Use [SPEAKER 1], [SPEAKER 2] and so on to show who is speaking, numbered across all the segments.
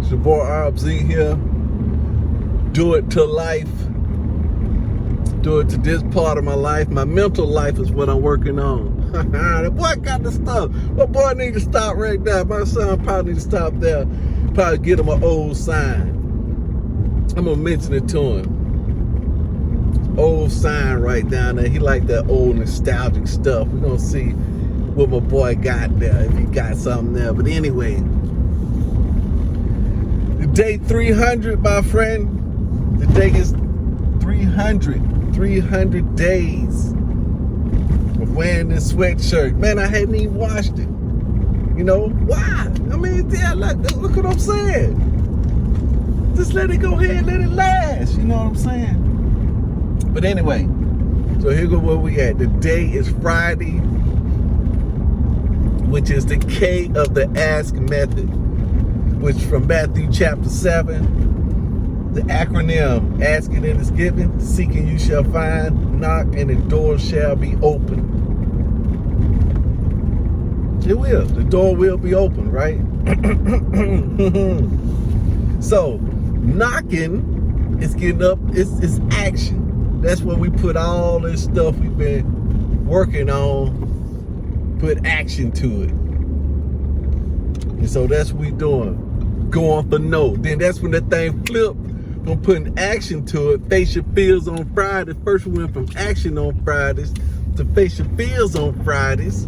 [SPEAKER 1] It's your boy RZ here. Do it to life. Do it to this part of my life. My mental life is what I'm working on. The boy got to stop. My boy need to stop right there. My son probably need to stop there. Probably get him an old sign. I'm gonna mention it to him. Old sign right down there. He like that old nostalgic stuff. We're gonna see what my boy got there, if he got something there. But anyway, the day 300, my friend. The day is 300 days of wearing this sweatshirt. Man, I hadn't even washed it. You know, why? I mean, yeah, look what I'm saying. Just let it go ahead and let it last. You know what I'm saying? But anyway, so here go where we at. The day is Friday, which is the K of the ask method, which from Matthew chapter 7. The acronym, asking and is given, seeking you shall find, knock and the door shall be open. It will. The door will be open, right? So, knocking is getting up, it's action. That's where we put all this stuff we've been working on, put action to it. And so that's what we doing. Going for no. Then that's when that thing flipped. I'm putting action to it. Face your fears on Friday. First we went from action on Fridays to face your fears on Fridays.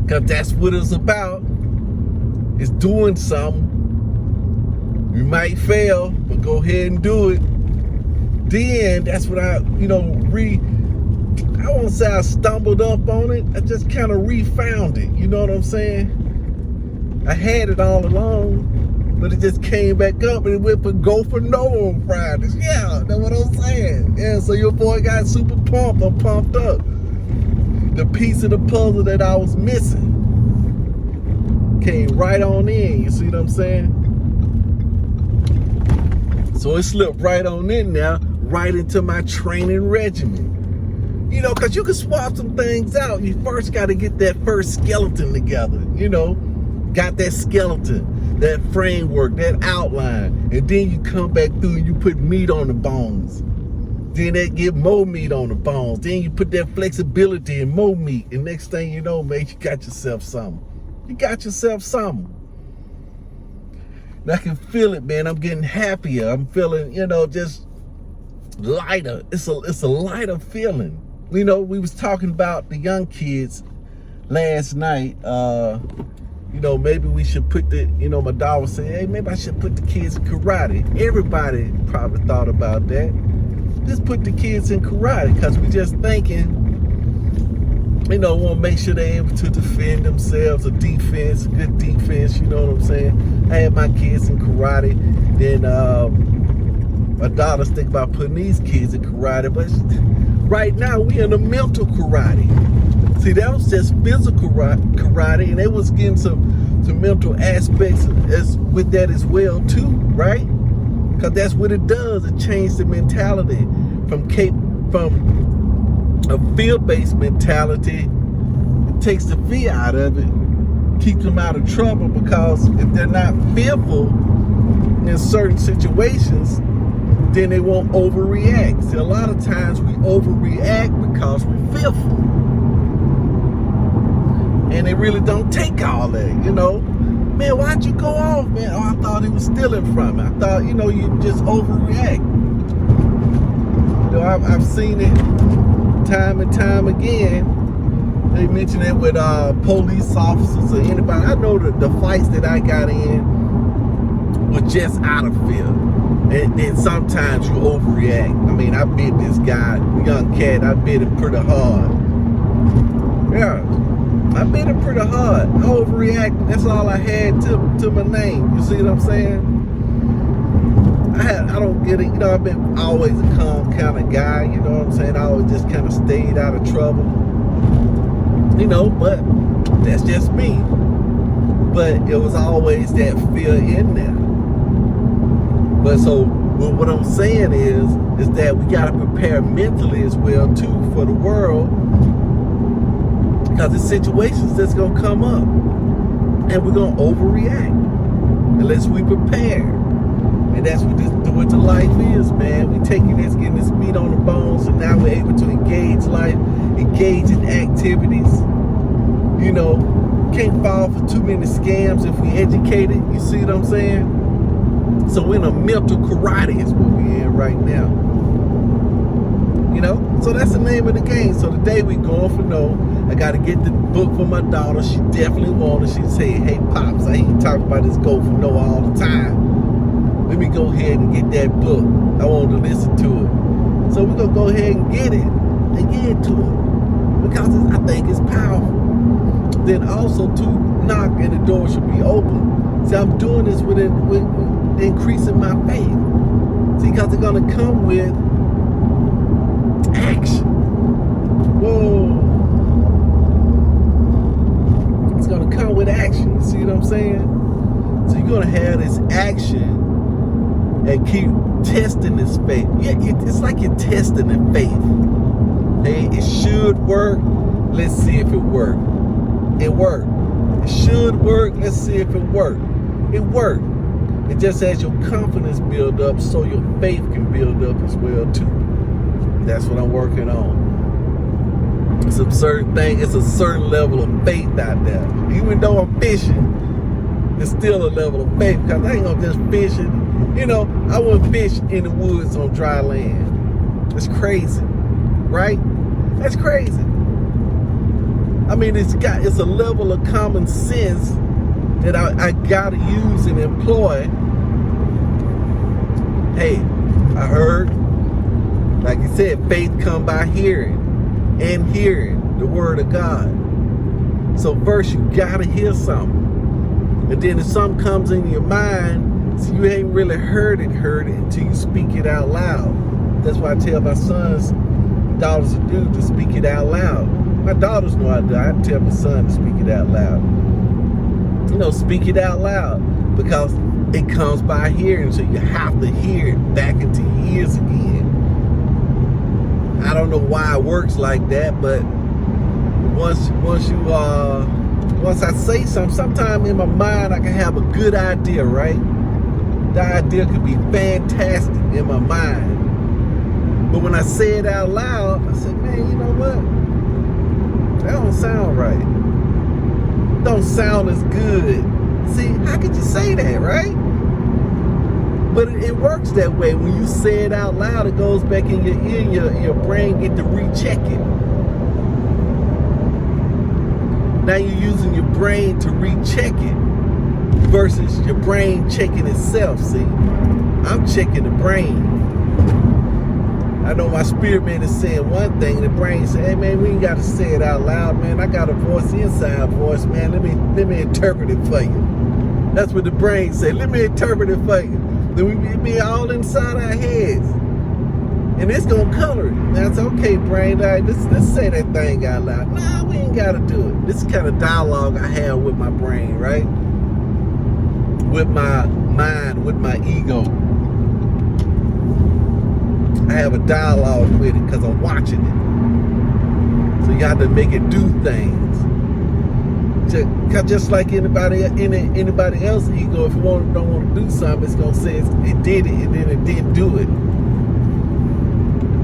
[SPEAKER 1] Because that's what it's about. It's doing something. You might fail, but go ahead and do it. Then that's what I won't say I stumbled up on it. I just kind of refound it. You know what I'm saying? I had it all along. But it just came back up and it went for go for no on Fridays. Yeah, that's what I'm saying. Yeah, so your boy got super pumped. I'm pumped up. The piece of the puzzle that I was missing came right on in. You see what I'm saying? So it slipped right on in now, right into my training regimen. You know, because you can swap some things out. You first got to get that first skeleton together. You know, got that skeleton, that framework, that outline, and then you come back through and you put meat on the bones. Then that get more meat on the bones. Then you put that flexibility and more meat, and next thing you know, man, you got yourself something. You got yourself something. And I can feel it, man. I'm getting happier. I'm feeling, just lighter. It's a lighter feeling. You know, we was talking about the young kids last night. Maybe we should put my dog was saying, hey, maybe I should put the kids in karate. Everybody probably thought about that. Just put the kids in karate, because we just thinking, want to make sure they're able to defend themselves, good defense, you know what I'm saying? I had my kids in karate. Then my daughter's thinking about putting these kids in karate, but right now we in the mental karate. See, that was just physical karate, and they was getting some mental aspects with that as well too, right? Because that's what it does. It changes the mentality from a fear-based mentality. It takes the fear out of it, keeps them out of trouble, because if they're not fearful in certain situations, then they won't overreact. See, a lot of times we overreact because we're fearful. And they really don't take all that, Man, why'd you go off, man? Oh, I thought he was stealing from me. I thought, you just overreact. I've seen it time and time again. They mention it with police officers or anybody. I know that the fights that I got in were just out of fear. And then sometimes you overreact. I mean, I bit this guy, young cat, I bit him pretty hard. Yeah. I bit it pretty hard. I overreacted. That's all I had to my name. You see what I'm saying? I don't get it. I've been always a calm kind of guy. You know what I'm saying? I always just kind of stayed out of trouble. But that's just me. But it was always that fear in there. But so what I'm saying is that we got to prepare mentally as well too for the world. Because there's situations that's going to come up and we're going to overreact. And unless we prepare. And that's what the life is, man. We taking this, getting this meat on the bones, and now we're able to engage life, engage in activities. You know, can't fall for too many scams if we educate it. You see what I'm saying? So we're in a mental karate is what we're in right now. You know? So that's the name of the game. So today we going for no. I got to get the book for my daughter. She definitely wanted it. She said, hey, Pops, I hear you talk about this go for no all the time. Let me go ahead and get that book. I want to listen to it. So we're going to go ahead and get it and get into it. Because I think it's powerful. Then also to knock and the door should be open. See, I'm doing this with increasing my faith. See, because they're going to come with action. Whoa. It's going to come with action. You see what I'm saying? So you're going to have this action and keep testing this faith. Yeah, it's like you're testing the faith. Hey, it should work. Let's see if it works. It worked. It should work. Let's see if it worked. It worked. It just as your confidence build up, so your faith can build up as well too. That's what I'm working on. It's a certain thing. It's a certain level of faith out there. Even though I'm fishing, it's still a level of faith because I ain't gonna just fish it. You know, I wouldn't fish in the woods on dry land. It's crazy, right? That's crazy. I mean, it's a level of common sense that I gotta use and employ. Hey, I heard, like you said, faith come by hearing and hearing the word of God. So first you gotta hear something. And then if something comes in your mind, so you ain't really heard it until you speak it out loud. That's why I tell my sons, daughters to speak it out loud. My daughters know I do. I tell my son to speak it out loud. You know, speak it out loud because it comes by hearing, so you have to hear it back into your ears again. I don't know why it works like that, but once I say something, sometimes in my mind I can have a good idea, right? The idea could be fantastic in my mind. But when I say it out loud, I said, man, you know what? That don't sound right. Don't sound as good. See, how could you say that, right? But it works that way. When you say it out loud, it goes back in your ear, and your brain get to recheck it. Now you're using your brain to recheck it versus your brain checking itself. See, I'm checking the brain. I know my spirit man is saying one thing, the brain say, hey man, we ain't got to say it out loud, man. I got a voice, inside voice, man. Let me interpret it for you. That's what the brain say. Let me interpret it for you. Then we be all inside our heads. And it's gonna color it. That's okay, brain. All right, let's say that thing out loud. Nah, we ain't gotta do it. This is kind of dialogue I have with my brain, right? With my mind, with my ego. I have a dialogue with it because I'm watching it. So you have to make it do things. Just like anybody else's ego, if you don't want to do something, it's gonna say it did it and then it didn't do it.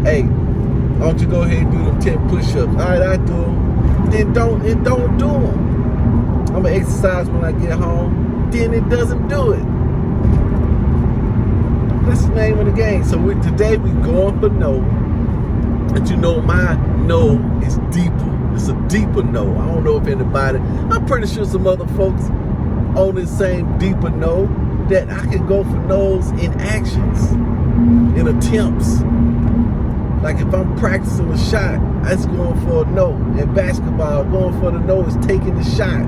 [SPEAKER 1] Hey, why don't you go ahead and do them 10 push-ups? All right, I do them. Then don't do them. I'm gonna exercise when I get home. Then it doesn't do it. That's the name of the game. So today we going for no. And you know my no is deeper. It's a deeper no. I don't know if anybody, I'm pretty sure some other folks on this same deeper no, that I can go for no's in actions, in attempts. Like if I'm practicing a shot, that's going for a no. In basketball, going for the no is taking the shot.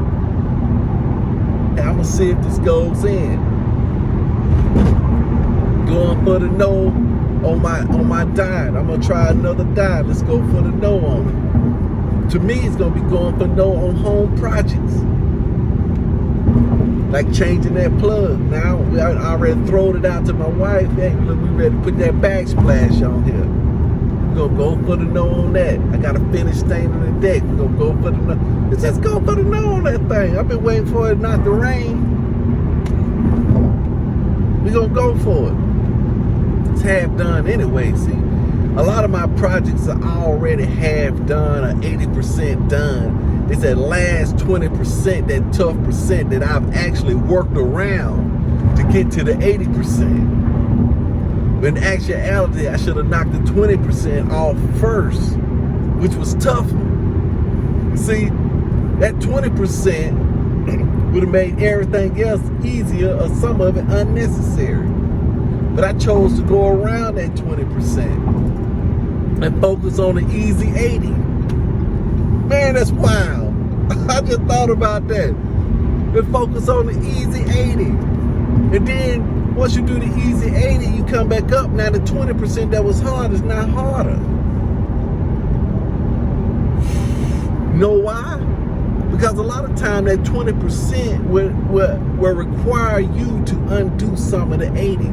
[SPEAKER 1] And I'm gonna see if this goes in. Going for the no on my diet. I'm gonna try another diet. Let's go for the no on it. To me, it's gonna be going for no on home projects. Like changing that plug. Now I already thrown it out to my wife. Hey, look, we ready to put that backsplash on here. We're gonna go for the no on that. I gotta finish staining the deck. We're gonna go for the no. Let's just go for the no on that thing. I've been waiting for it not to rain. we gonna go for it. It's half done anyway. See, a lot of my projects are already half done or 80% done. It's that last 20%, that tough percent that I've actually worked around to get to the 80%. But in actuality, I should have knocked the 20% off first, which was tougher. See, that 20% would have made everything else easier or some of it unnecessary. But I chose to go around that 20% and focus on the easy 80. Man, that's wild. I just thought about that. And focus on the easy 80. And then once you do the easy 80, you come back up. Now the 20% that was hard is not harder. You know why? Because a lot of time that 20% will require you to undo some of the 80.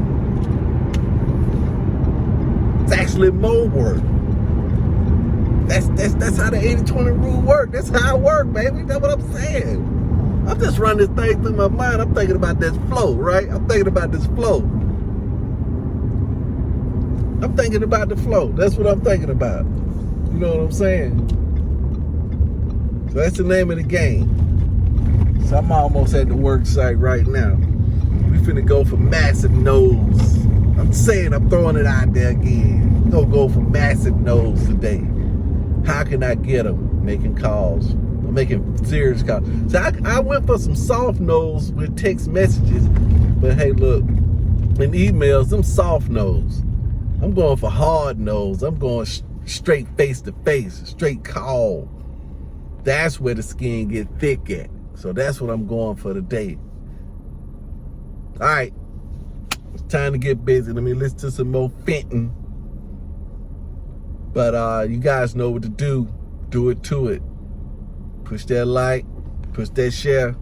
[SPEAKER 1] It's actually more work. That's how the 80-20 rule works. That's how it works, baby. That's what I'm saying. I'm just running this thing through my mind. I'm thinking about this flow, right? I'm thinking about this flow. I'm thinking about the flow. That's what I'm thinking about. You know what I'm saying? So that's the name of the game. So I'm almost at the work site right now. We finna go for massive no's. I'm saying, I'm throwing it out there again. We're gonna go for massive no's today. How can I get them? Making calls. I'm making serious calls. So I went for some soft no's with text messages. But hey, look, in emails, them soft no's. I'm going for hard no's. I'm going straight face to face, straight call. That's where the skin get thick at. So that's what I'm going for today. All right, it's time to get busy. Let me listen to some more Fenton. But you guys know what to do. Do it to it. Push that like, push that share.